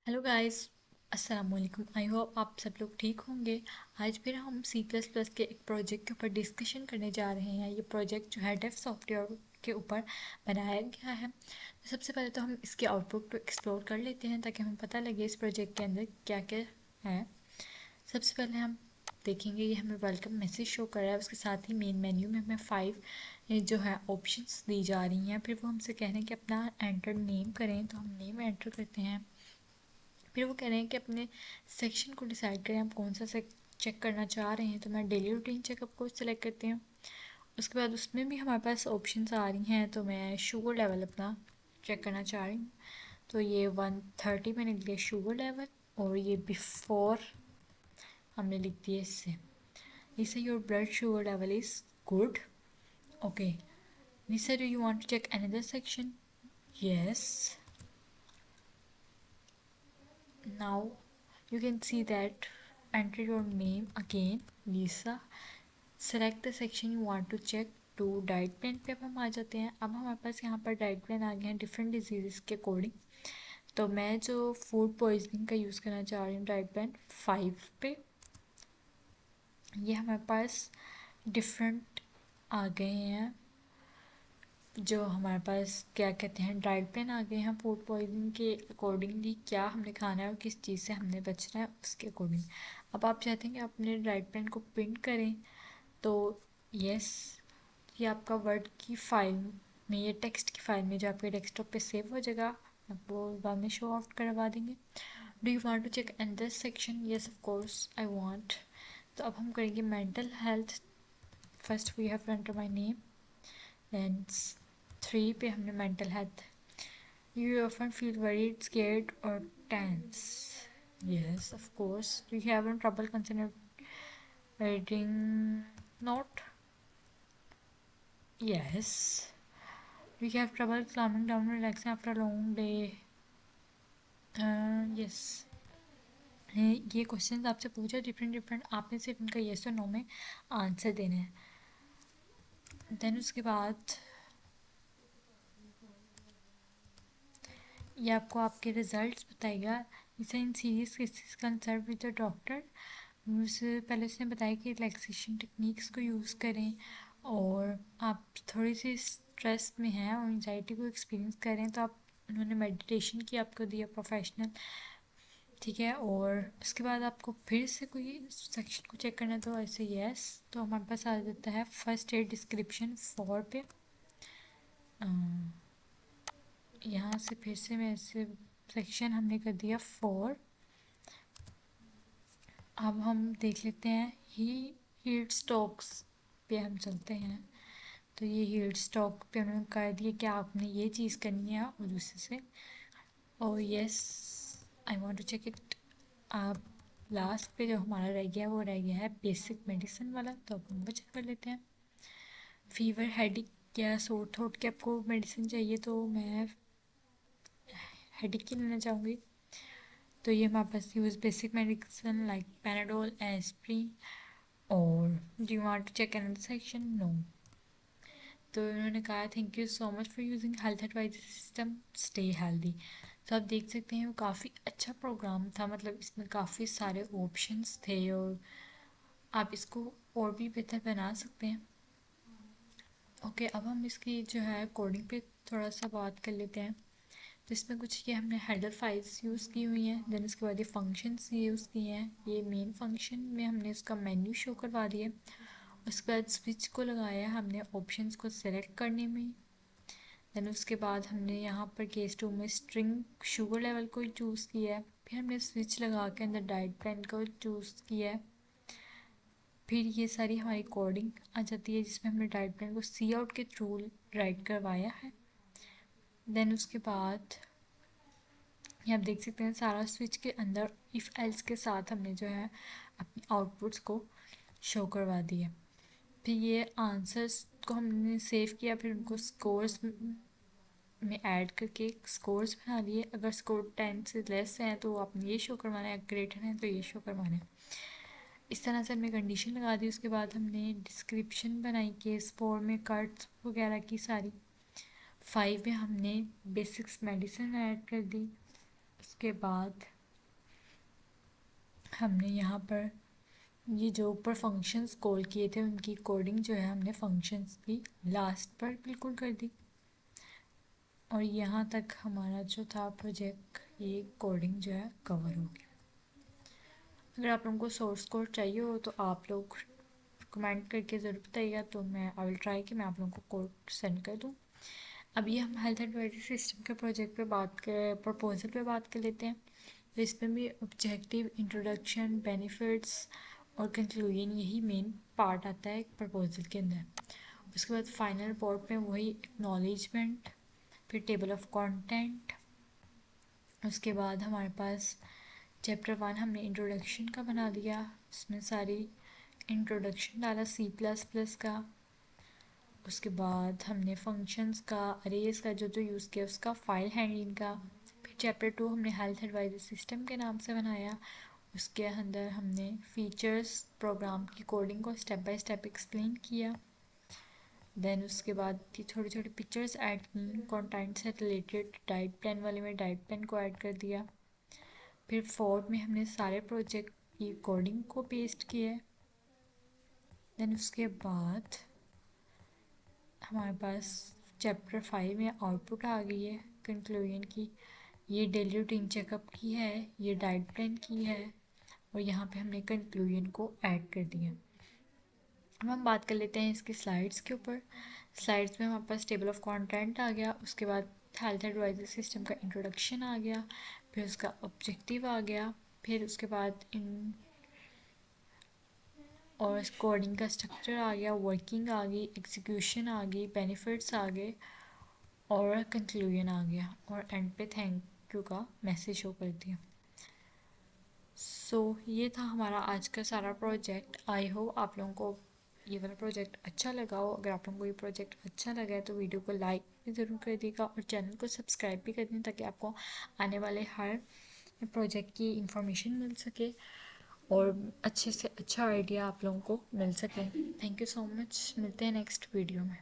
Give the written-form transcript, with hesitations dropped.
Hello guys, अस्सलाम वालेकुम। I hope आप सब लोग ठीक होंगे। आज फिर हम सी प्लस प्लस के एक प्रोजेक्ट के ऊपर डिस्कशन करने जा रहे हैं। ये प्रोजेक्ट जो है डेफ सॉफ्टवेयर के ऊपर बनाया गया है। तो सबसे पहले तो हम इसके आउटपुट को एक्सप्लोर कर लेते हैं ताकि हमें पता लगे इस प्रोजेक्ट के अंदर क्या क्या है। सबसे पहले हम देखेंगे ये हमें वेलकम मैसेज शो कर रहा है। उसके साथ ही मेन मेन्यू में हमें 5 जो है ऑप्शंस दी जा रही हैं। फिर वो हमसे कह रहे हैं कि अपना एंटर नेम करें, तो हम नेम एंटर करते हैं। फिर वो कह रहे हैं कि अपने सेक्शन को डिसाइड करें, आप कौन सा चेक करना चाह रहे हैं। तो मैं डेली रूटीन चेकअप को सिलेक्ट करती हूँ। उसके बाद उसमें भी हमारे पास ऑप्शंस आ रही हैं, तो मैं शुगर लेवल अपना चेक करना चाह रही हूँ। तो ये 130 मैंने लिया शुगर लेवल, और ये बिफोर हमने लिख दिया इससे। Lisa, your blood sugar level is good. Okay. Lisa, do you want to check another section? Yes. Now you can see that enter your name again, Lisa. Select the section you want to check. to diet plan पे अब हम आ जाते हैं। अब हमारे पास यहाँ पर diet plan आ गए हैं डिफरेंट डिजीज़ के अकॉर्डिंग। तो मैं जो फूड पॉइजनिंग का यूज़ करना चाह रही हूँ डाइट प्लान 5 पे। ये हमारे पास डिफरेंट आ गए हैं, जो हमारे पास क्या कहते हैं डाइट प्लान आ गए हैं फूड पॉइजनिंग के अकॉर्डिंगली, क्या हमने खाना है और किस चीज़ से हमने बचना है उसके अकॉर्डिंग। अब आप चाहते हैं कि अपने डाइट प्लान को प्रिंट करें, तो यस, ये आपका वर्ड की फाइल में, ये टेक्स्ट की फाइल में जो आपके डेस्कटॉप पे सेव हो जाएगा, आपको बाद में शो आउट करवा देंगे। Do you want to check in this section? Yes of course I want. तो अब हम करेंगे mental health. First we have to enter my name, then 3 पे हमने mental health. You often feel worried, scared और tense? Yes of course. Do you have trouble concentrating? Not? Yes. Do you have trouble calming down, relaxing after a long day? Yes. ये question आपसे पूछा different, आपने सिर्फ इनका yes और no में answer देना है। देन उसके बाद ये आपको आपके रिजल्ट्स बताएगा। इसे in serious cases consult with the doctor. मुझसे पहले उसने बताया कि रिलैक्सेशन टेक्निक्स को यूज़ करें, और आप थोड़ी सी स्ट्रेस में हैं और एंजाइटी को एक्सपीरियंस करें, तो आप उन्होंने मेडिटेशन की आपको दिया प्रोफेशनल, ठीक है। और उसके बाद आपको फिर से कोई सेक्शन को चेक करना है, तो ऐसे यस। तो हमारे पास आ जाता है फर्स्ट एड डिस्क्रिप्शन 4 पे। यहाँ से फिर से मैं ऐसे सेक्शन हमने कर दिया 4। अब हम देख लेते हैं हीट स्टॉक्स पे हम चलते हैं। तो ये हीट स्टॉक पे उन्होंने कह दिया कि आपने ये चीज़ करनी है और दूसरे से, और yes I want to check it. आप लास्ट पे जो हमारा रह गया वो रह गया है बेसिक मेडिसिन वाला, तो अब हम वो चेक कर लेते हैं। फीवर, हेडिक या सोर थ्रोट की आपको मेडिसिन चाहिए, तो मैं हेडिक की लेना चाहूँगी। तो ये हमारे पास use basic medicine like Panadol, aspirin. और do you want to check another section? No. तो उन्होंने कहा thank you so much for using health advisory system, stay healthy. तो आप देख सकते हैं वो काफ़ी अच्छा प्रोग्राम था, मतलब इसमें काफ़ी सारे ऑप्शंस थे और आप इसको और भी बेहतर बना सकते हैं। ओके, अब हम इसकी जो है कोडिंग पे थोड़ा सा बात कर लेते हैं। तो इसमें कुछ ये हमने हेडर फाइल्स यूज़ की हुई हैं, देन उसके बाद ये फंक्शंस यूज़ किए हैं। ये मेन फंक्शन में हमने इसका मेन्यू शो करवा दिया। उसके बाद स्विच को लगाया हमने ऑप्शंस को सिलेक्ट करने में। देन उसके बाद हमने यहाँ पर केस 2 में स्ट्रिंग शुगर लेवल को चूज़ किया है। फिर हमने स्विच लगा के अंदर डाइट प्लान को चूज़ किया है। फिर ये सारी हमारी कोडिंग आ जाती है, जिसमें हमने डाइट प्लान को सी आउट के थ्रू राइट करवाया है। देन उसके बाद ये आप देख सकते हैं सारा स्विच के अंदर इफ़ एल्स के साथ हमने जो है अपनी आउटपुट्स को शो करवा दिया। फिर ये आंसर्स को हमने सेव किया, फिर उनको स्कोर्स में ऐड करके स्कोर्स बना लिए। अगर स्कोर 10 से लेस हैं तो आपने ये शो करवाना है, ग्रेटर हैं तो ये शो करवाना है। इस तरह से हमने कंडीशन लगा दी। उसके बाद हमने डिस्क्रिप्शन बनाई केस 4 में कार्ड्स वगैरह की सारी। 5 में हमने बेसिक्स मेडिसिन ऐड कर दी। उसके बाद हमने यहाँ पर ये जो ऊपर फंक्शंस कॉल किए थे उनकी कोडिंग जो है हमने फंक्शंस भी लास्ट पर बिल्कुल कर दी। और यहाँ तक हमारा जो था प्रोजेक्ट ये कोडिंग जो है कवर हो गया। अगर आप लोगों को सोर्स कोड चाहिए हो तो आप लोग कमेंट करके ज़रूर बताइएगा, तो मैं आई विल ट्राई कि मैं आप लोगों को कोड सेंड कर दूँ। अभी हम हेल्थ एडवाइजरी सिस्टम के प्रोजेक्ट पे बात कर प्रपोजल पे बात कर लेते हैं। तो इसमें भी ऑब्जेक्टिव, इंट्रोडक्शन, बेनिफिट्स और कंक्लूजन यही मेन पार्ट आता है एक प्रपोजल के अंदर। उसके बाद फाइनल रिपोर्ट में वही एक्नॉलेजमेंट, फिर टेबल ऑफ कंटेंट। उसके बाद हमारे पास चैप्टर 1 हमने इंट्रोडक्शन का बना दिया, इसमें सारी इंट्रोडक्शन डाला C++ का। उसके बाद हमने फंक्शंस का, अरेज का जो यूज़ किया उसका, फाइल हैंडलिंग का। फिर चैप्टर 2 हमने हेल्थ एडवाइजरी सिस्टम के नाम से बनाया। उसके अंदर हमने फीचर्स, प्रोग्राम की कोडिंग को स्टेप बाय स्टेप एक्सप्लेन किया। देन उसके बाद की छोटी छोटी पिक्चर्स ऐड की, कंटेंट से रिलेटेड। डाइट प्लान वाले में डाइट प्लान को ऐड कर दिया। फिर 4 में हमने सारे प्रोजेक्ट की कोडिंग को पेस्ट किया। देन उसके बाद हमारे पास चैप्टर 5 में आउटपुट आ गई है कंक्लूजन की। ये डेली रूटीन चेकअप की है, ये डाइट प्लान की है, और यहाँ पे हमने कंक्लूजन को ऐड कर दिया। अब हम बात कर लेते हैं इसकी स्लाइड्स के ऊपर। स्लाइड्स में हमारे पास टेबल ऑफ कंटेंट आ गया, उसके बाद हेल्थ एडवाइजरी सिस्टम का इंट्रोडक्शन आ गया, फिर उसका ऑब्जेक्टिव आ गया, फिर उसके बाद इन और कोडिंग का स्ट्रक्चर आ गया, वर्किंग आ गई, एग्जीक्यूशन आ गई, बेनिफिट्स आ गए और कंक्लूजन आ गया, और एंड पे थैंक यू का मैसेज शो कर दिया। ये था हमारा आज का सारा प्रोजेक्ट। आई होप आप लोगों को ये वाला प्रोजेक्ट अच्छा लगा हो। अगर आप लोगों को ये प्रोजेक्ट अच्छा लगा है तो वीडियो को लाइक भी ज़रूर कर दीजिएगा और चैनल को सब्सक्राइब भी कर दें, ताकि आपको आने वाले हर प्रोजेक्ट की इंफॉर्मेशन मिल सके और अच्छे से अच्छा आइडिया आप लोगों को मिल सके। थैंक यू सो मच, मिलते हैं नेक्स्ट वीडियो में।